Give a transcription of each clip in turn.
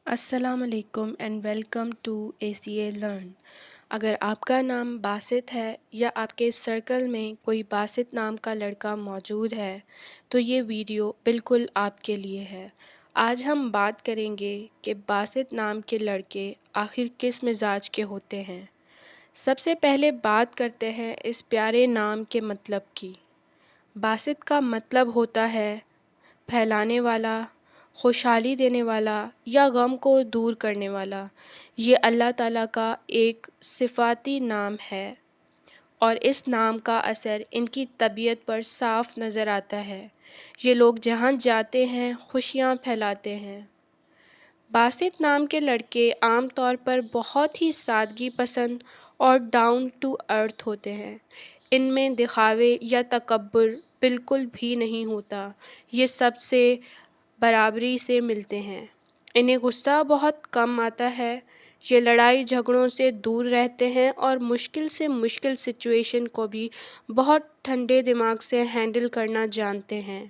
السلام علیکم and welcome to ACA learn. اگر آپ کا نام باسط ہے یا آپ کے سرکل میں کوئی باسط نام کا لڑکا موجود ہے تو یہ ویڈیو بالکل آپ کے لیے ہے۔ آج ہم بات کریں گے کہ باسط نام کے لڑکے آخر کس مزاج کے ہوتے ہیں۔ سب سے پہلے بات کرتے ہیں اس پیارے نام کے مطلب کی۔ باسط کا مطلب ہوتا ہے پھیلانے والا، خوشحالی دینے والا یا غم کو دور کرنے والا۔ یہ اللہ تعالیٰ کا ایک صفاتی نام ہے اور اس نام کا اثر ان کی طبیعت پر صاف نظر آتا ہے۔ یہ لوگ جہاں جاتے ہیں خوشیاں پھیلاتے ہیں۔ باسط نام کے لڑکے عام طور پر بہت ہی سادگی پسند اور ڈاؤن ٹو ارتھ ہوتے ہیں۔ ان میں دکھاوے یا تکبر بالکل بھی نہیں ہوتا۔ یہ سب سے برابری سے ملتے ہیں۔ انہیں غصہ بہت کم آتا ہے۔ یہ لڑائی جھگڑوں سے دور رہتے ہیں اور مشکل سے مشکل سچویشن کو بھی بہت ٹھنڈے دماغ سے ہینڈل کرنا جانتے ہیں۔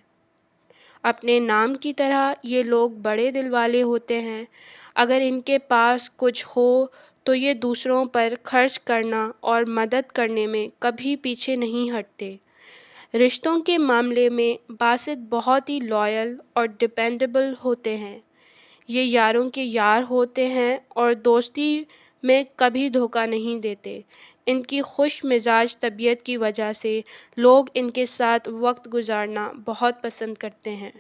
اپنے نام کی طرح یہ لوگ بڑے دل والے ہوتے ہیں۔ اگر ان کے پاس کچھ ہو تو یہ دوسروں پر خرچ کرنا اور مدد کرنے میں کبھی پیچھے نہیں ہٹتے۔ رشتوں کے معاملے میں باسط بہت ہی لائل اور ڈیپینڈیبل ہوتے ہیں۔ یہ یاروں کے یار ہوتے ہیں اور دوستی میں کبھی دھوکہ نہیں دیتے۔ ان کی خوش مزاج طبیعت کی وجہ سے لوگ ان کے ساتھ وقت گزارنا بہت پسند کرتے ہیں۔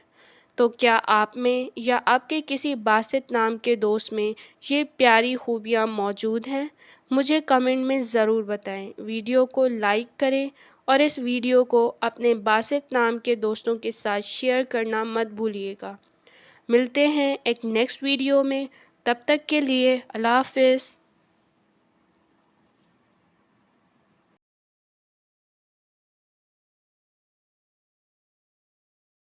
تو کیا آپ میں یا آپ کے کسی باسط نام کے دوست میں یہ پیاری خوبیاں موجود ہیں؟ مجھے کمنٹ میں ضرور بتائیں۔ ویڈیو کو لائک کریں اور اس ویڈیو کو اپنے باسط نام کے دوستوں کے ساتھ شیئر کرنا مت بھولیے گا۔ ملتے ہیں ایک نیکسٹ ویڈیو میں، تب تک کے لیے اللہ حافظ۔